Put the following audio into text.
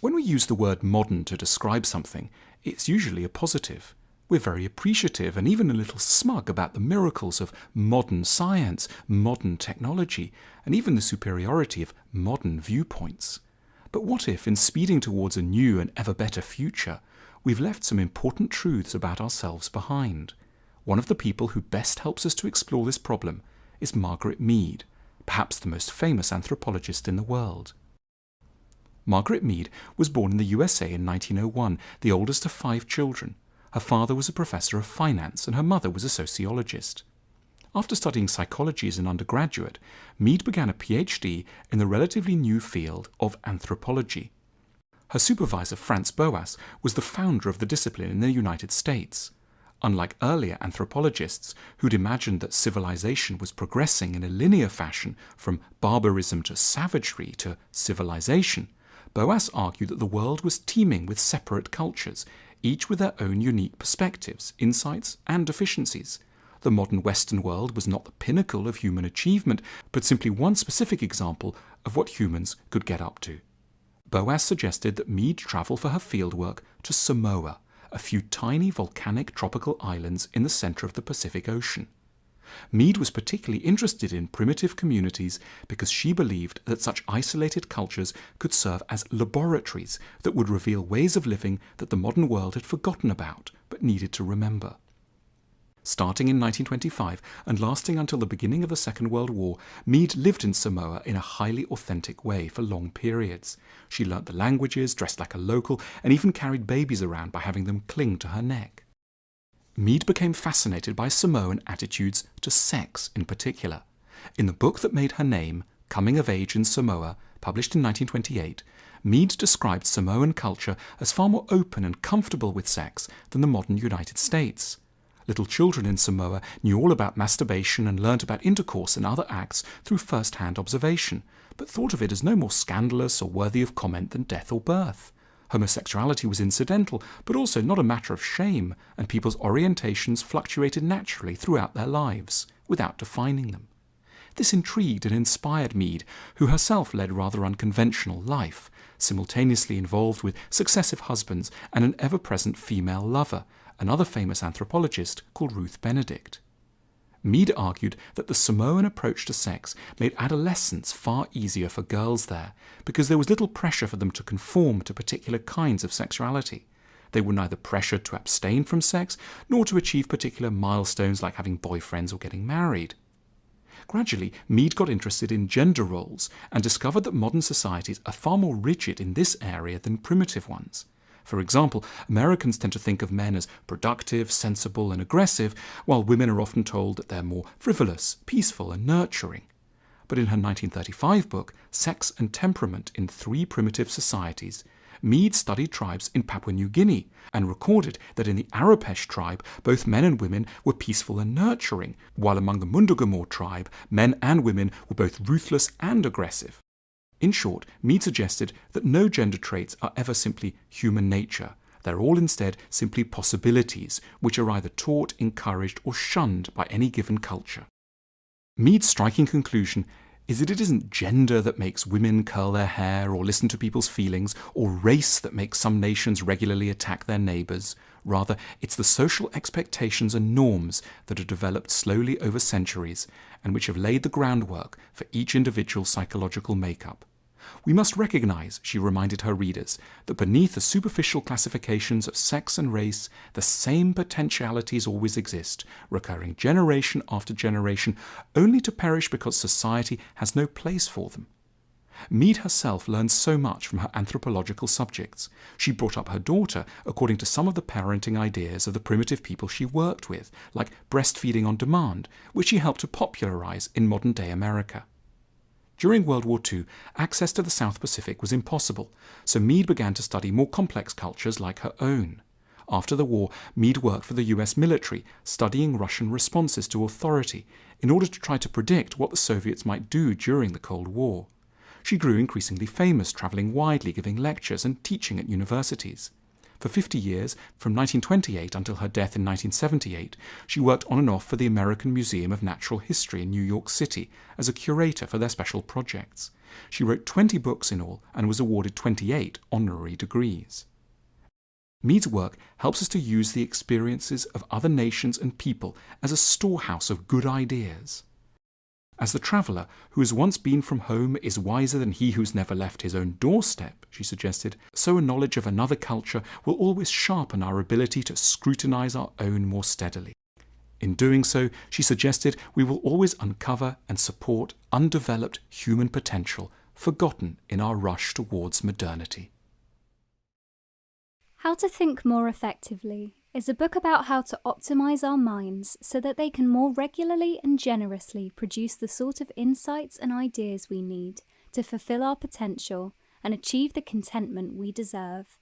When we use the word modern to describe something, it's usually a positive. We're very appreciative and even a little smug about the miracles of modern science, modern technology, and even the superiority of modern viewpoints. But what if, in speeding towards a new and ever better future, we've left some important truths about ourselves behind? One of the people who best helps us to explore this problem is Margaret Mead, perhaps the most famous anthropologist in the world. Margaret Mead was born in the USA in 1901, the oldest of 5 children. Her father was a professor of finance and her mother was a sociologist. After studying psychology as an undergraduate, Mead began a PhD in the relatively new field of anthropology. Her supervisor, Franz Boas, was the founder of the discipline in the United States. Unlike earlier anthropologists who'd imagined that civilization was progressing in a linear fashion from barbarism to savagery to civilization, Boas argued that the world was teeming with separate cultures, each with their own unique perspectives, insights, and deficiencies. The modern Western world was not the pinnacle of human achievement, but simply one specific example of what humans could get up to. Boas suggested that Mead travel for her fieldwork to Samoa, a few tiny volcanic tropical islands in the center of the Pacific Ocean. Mead was particularly interested in primitive communities because she believed that such isolated cultures could serve as laboratories that would reveal ways of living that the modern world had forgotten about but needed to remember. Starting in 1925 and lasting until the beginning of the Second World War, Mead lived in Samoa in a highly authentic way for long periods. She learnt the languages, dressed like a local, and even carried babies around by having them cling to her neck. Mead became fascinated by Samoan attitudes to sex in particular. In the book that made her name, Coming of Age in Samoa, published in 1928, Mead described Samoan culture as far more open and comfortable with sex than the modern United States. Little children in Samoa knew all about masturbation and learnt about intercourse and other acts through first-hand observation, but thought of it as no more scandalous or worthy of comment than death or birth. Homosexuality was incidental, but also not a matter of shame, and people's orientations fluctuated naturally throughout their lives, without defining them. This intrigued and inspired Mead, who herself led rather unconventional life, simultaneously involved with successive husbands and an ever-present female lover, another famous anthropologist called Ruth Benedict. Mead argued that the Samoan approach to sex made adolescence far easier for girls there, because there was little pressure for them to conform to particular kinds of sexuality. They were neither pressured to abstain from sex, nor to achieve particular milestones like having boyfriends or getting married. Gradually, Mead got interested in gender roles and discovered that modern societies are far more rigid in this area than primitive ones. For example, Americans tend to think of men as productive, sensible, and aggressive, while women are often told that they're more frivolous, peaceful, and nurturing. But in her 1935 book, Sex and Temperament in 3 Primitive Societies, Mead studied tribes in Papua New Guinea and recorded that in the Arapesh tribe, both men and women were peaceful and nurturing, while among the Mundugamor tribe, men and women were both ruthless and aggressive. In short, Mead suggested that no gender traits are ever simply human nature. They're all instead simply possibilities, which are either taught, encouraged, or shunned by any given culture. Mead's striking conclusion is that it isn't gender that makes women curl their hair or listen to people's feelings, or race that makes some nations regularly attack their neighbours. Rather, it's the social expectations and norms that have developed slowly over centuries, and which have laid the groundwork for each individual's psychological makeup. We must recognise, she reminded her readers, that beneath the superficial classifications of sex and race, the same potentialities always exist, recurring generation after generation, only to perish because society has no place for them. Mead herself learned so much from her anthropological subjects. She brought up her daughter according to some of the parenting ideas of the primitive people she worked with, like breastfeeding on demand, which she helped to popularise in modern-day America. During World War II, access to the South Pacific was impossible, so Mead began to study more complex cultures like her own. After the war, Mead worked for the US military, studying Russian responses to authority, in order to try to predict what the Soviets might do during the Cold War. She grew increasingly famous, travelling widely, giving lectures and teaching at universities. For 50 years, from 1928 until her death in 1978, she worked on and off for the American Museum of Natural History in New York City as a curator for their special projects. She wrote 20 books in all and was awarded 28 honorary degrees. Mead's work helps us to use the experiences of other nations and people as a storehouse of good ideas. As the traveller who has once been from home is wiser than he who's never left his own doorstep, she suggested, so a knowledge of another culture will always sharpen our ability to scrutinise our own more steadily. In doing so, she suggested, we will always uncover and support undeveloped human potential forgotten in our rush towards modernity. How to Think More Effectively is a book about how to optimize our minds so that they can more regularly and generously produce the sort of insights and ideas we need to fulfill our potential and achieve the contentment we deserve.